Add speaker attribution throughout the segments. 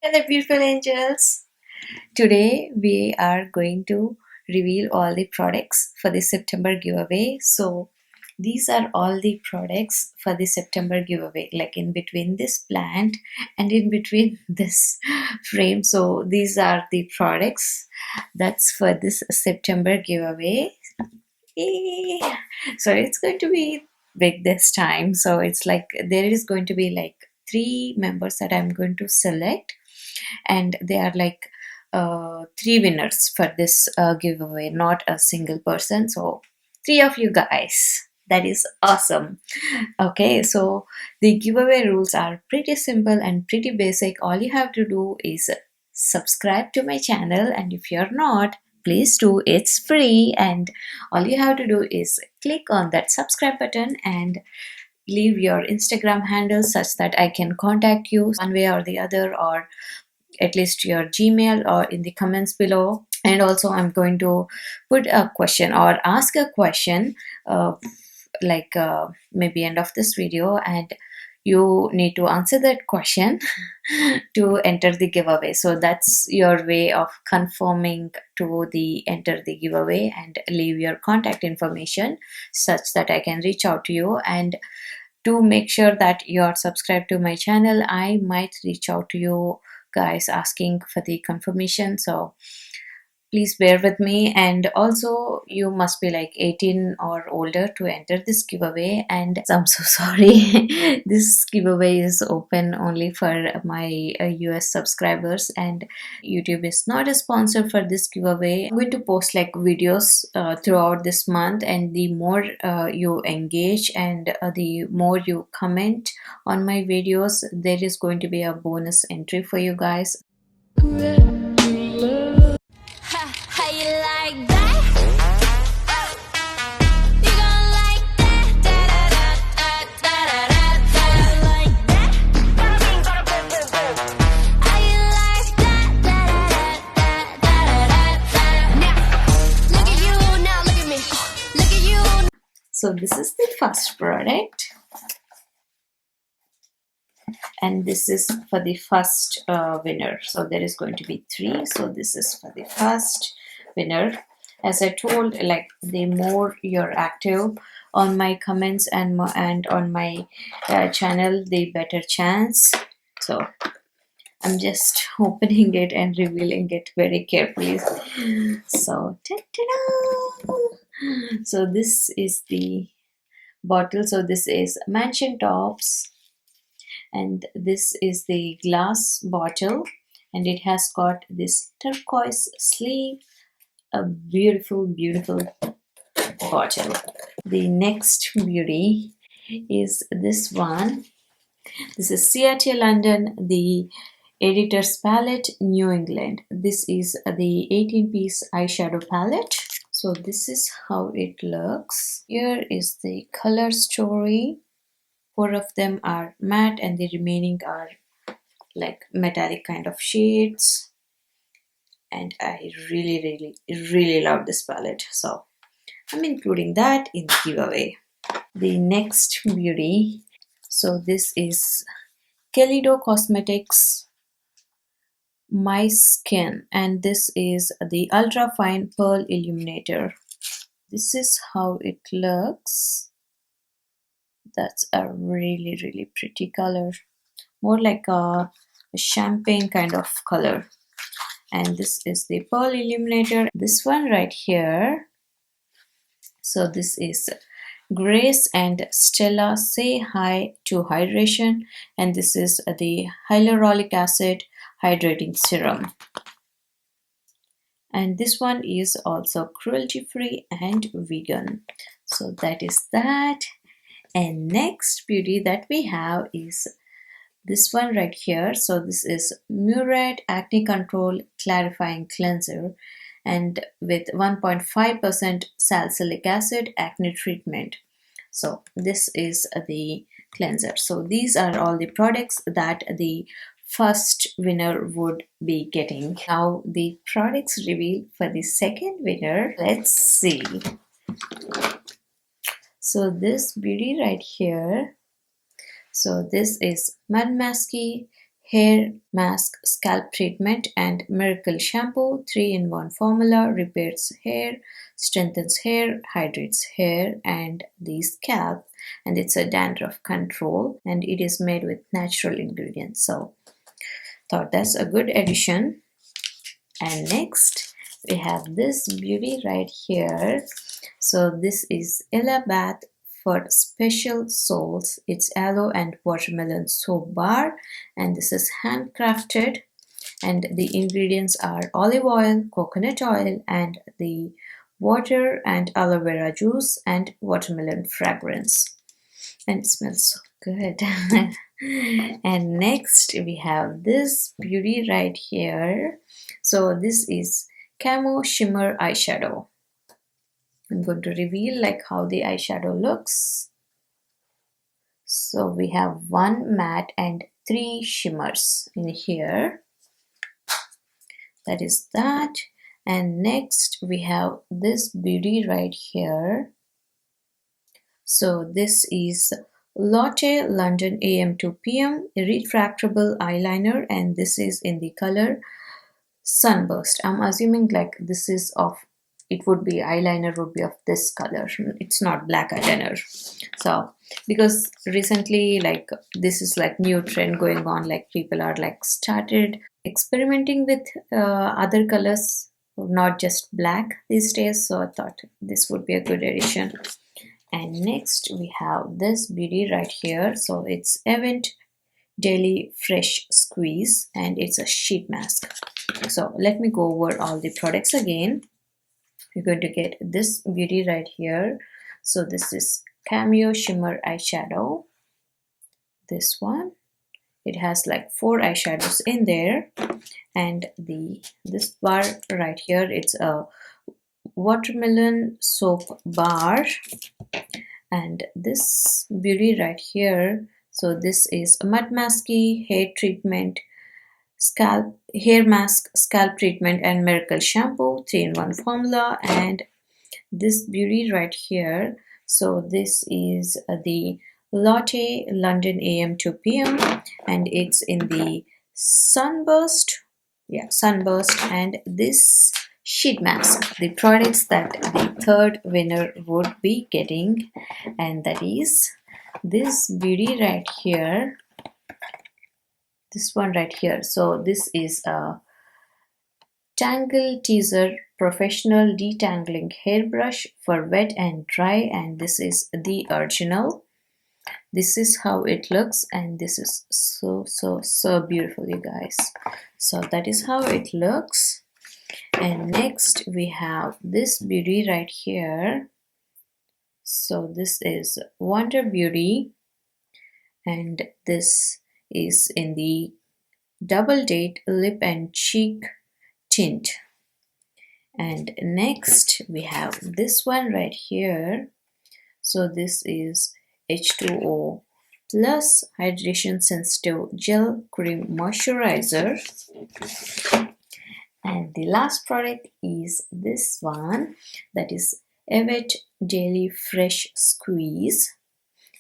Speaker 1: Hello, beautiful angels. Today we are going to reveal all the products for the September giveaway. So these are all the products for the September giveaway, like in between this plant and in between this frame. So these are the products that's for this September giveaway. Yay. So it's going to be big this time. So it's like there is going to be like three members that I'm going to select, and they are like three winners for this giveaway, not a single person. So three of you guys. That is awesome. Okay, so the giveaway rules are pretty simple and pretty basic. All you have to do is subscribe to my channel, and if you're not, please do. It's free, and all you have to do is click on that subscribe button and leave your Instagram handle such that I can contact you one way or the other, or at least your Gmail, or in the comments below. And also I'm going to put a question or ask a question, maybe end of this video, and you need to answer that question to enter the giveaway. So that's your way of confirming to the enter the giveaway, and leave your contact information such that I can reach out to you. And to make sure that you're subscribed to my channel, I might reach out to you guys asking for the confirmation. So please bear with me. And also you must be like 18 or older to enter this giveaway. And I'm so sorry, this giveaway is open only for my US subscribers, and YouTube is not a sponsor for this giveaway. I'm going to post like videos throughout this month, and the more you engage and the more you comment on my videos, there is going to be a bonus entry for you guys. How you like that? You gonna like that? Da da da da da da da. Like that? How you like that? Da da da da da da. Now look at you. Now look at me. Look at you. So this is the first product, and this is for the first winner. So there is going to be three. So this is for the first winner. As I told, like the more you're active on my comments and on my channel, the better chance. So I'm just opening it and revealing it very carefully. So ta-da! So this is the bottle. So this is Mansion Tops, and this is the glass bottle, and it has got this turquoise sleeve. A beautiful bottle. The next beauty is this one. This is Ciate London, the editor's palette, New England. This is the 18-piece eyeshadow palette. So this is how it looks. Here is the color story. 4 of them are matte, and the remaining are like metallic kind of shades. And I really love this palette, so I'm including that in the giveaway. The next beauty, so this is Kaledio Cosmetics My Skin, and this is the ultra fine pearl illuminator. This is how it looks. That's a really pretty color, more like a champagne kind of color. And this is the pearl illuminator, this one right here. So this is Grace and Stella Say Hi to Hydration, and this is the hyaluronic acid hydrating serum. And this one is also cruelty free and vegan. So that is that. And next beauty that we have is this one right here. So this is Murad Acne Control Clarifying Cleanser, and with 1.5% salicylic acid acne treatment. So this is the cleanser. So these are all the products that the first winner would be getting. Now the products reveal for the second winner. Let's see. So this beauty right here. So this is mudmasky hair mask scalp treatment, and miracle shampoo. 3-in-1 formula, repairs hair, strengthens hair, hydrates hair and the scalp, and it's a dandruff control, and it is made with natural ingredients. So thought that's a good addition. And next we have this beauty right here. So this is Ella Bath for special souls. It's aloe and watermelon soap bar, and this is handcrafted, and the ingredients are olive oil, coconut oil, and the water and aloe vera juice and watermelon fragrance, and it smells so good. And next we have this beauty right here. So this is Camo Shimmer Eyeshadow. I'm going to reveal like how the eyeshadow looks. So we have 1 matte and 3 shimmers in here. That is that. And next we have this beauty right here. So this is Lottie London AM to PM retractable eyeliner, and this is in the color Sunburst. I'm assuming like this is of, it would be eyeliner would be of this color. It's not black eyeliner. So because recently like this is like new trend going on, like people are like started experimenting with other colors, not just black these days. So I thought this would be a good addition. And next we have this beauty right here. So it's Event Daily Fresh Squeeze, and it's a sheet mask. So let me go over all the products again. You're going to get this beauty right here. So this is Cameo Shimmer Eyeshadow. This one, it has like 4 eyeshadows in there, and this bar right here, it's a watermelon soap bar. And this beauty right here, so this is mudmasky hair treatment, hair mask scalp treatment, and miracle shampoo, 3-in-1 formula. And this beauty right here, so this is the Lottie London AM to PM, and it's in the Sunburst. Yeah, Sunburst. And this sheet mask, the products that the third winner would be getting, and that is this beauty right here, this one right here. So this is a Tangle Teaser Professional Detangling Hairbrush for wet and dry, and this is the original. This is how it looks, and this is so beautiful, you guys. So that is how it looks. And next we have this beauty right here. So this is Wonder Beauty, and this is in the Double Date Lip and Cheek Tint. And next we have this one right here. So this is H2O Plus Hydration Sensitive Gel Cream Moisturizer. And the last product is this one, that is Evet Daily Fresh Squeeze,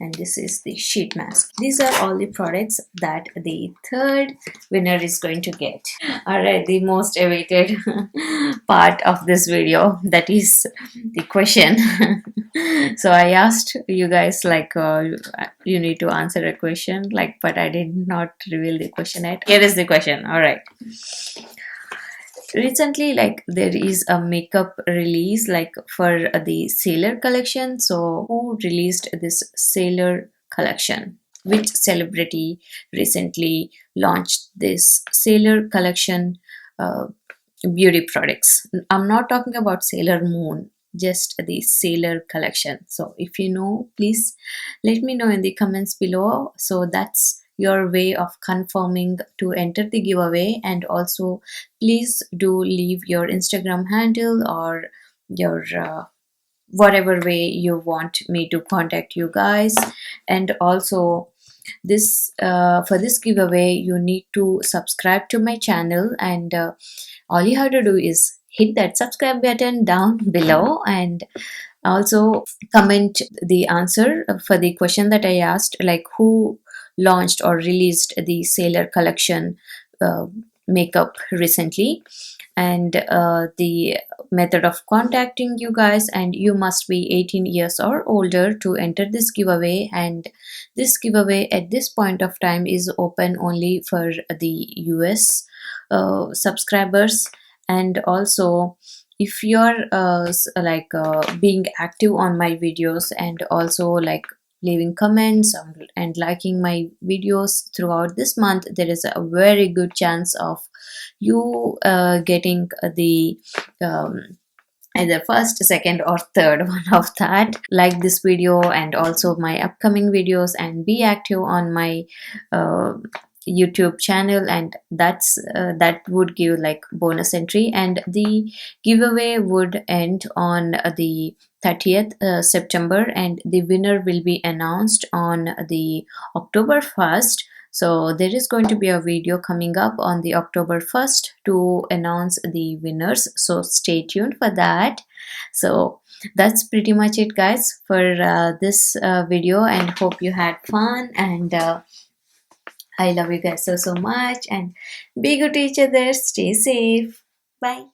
Speaker 1: and this is the sheet mask. These are all the products that the third winner is going to get. Alright, the most awaited part of this video, that is the question. So I asked you guys like you need to answer a question, like, but I did not reveal the question yet. Here is the question. Alright, recently like there is a makeup release like for the Sailor collection. So who released this Sailor collection? Which celebrity recently launched this Sailor collection beauty products? I'm not talking about Sailor Moon, just the Sailor collection. So if you know, please let me know in the comments below. So that's your way of confirming to enter the giveaway. And also please do leave your Instagram handle or your whatever way you want me to contact you guys. And also this for this giveaway you need to subscribe to my channel, and all you have to do is hit that subscribe button down below, and also comment the answer for the question that I asked, like who launched or released the Sailor collection uh, makeup recently. And the method of contacting you guys, and you must be 18 years or older to enter this giveaway, and this giveaway at this point of time is open only for the US subscribers. And also, if you're being active on my videos, and also like leaving comments and liking my videos throughout this month, there is a very good chance of you getting the either first, second, or third one of that. Like this video and also my upcoming videos, and be active on my uh, YouTube channel, and that would give like bonus entry. And the giveaway would end on the 30th September, and the winner will be announced on the October 1st. So there is going to be a video coming up on the October 1st to announce the winners. So stay tuned for that. So that's pretty much it, guys, for this video, and hope you had fun. And I love you guys so much, and be good to each other. Stay safe. Bye.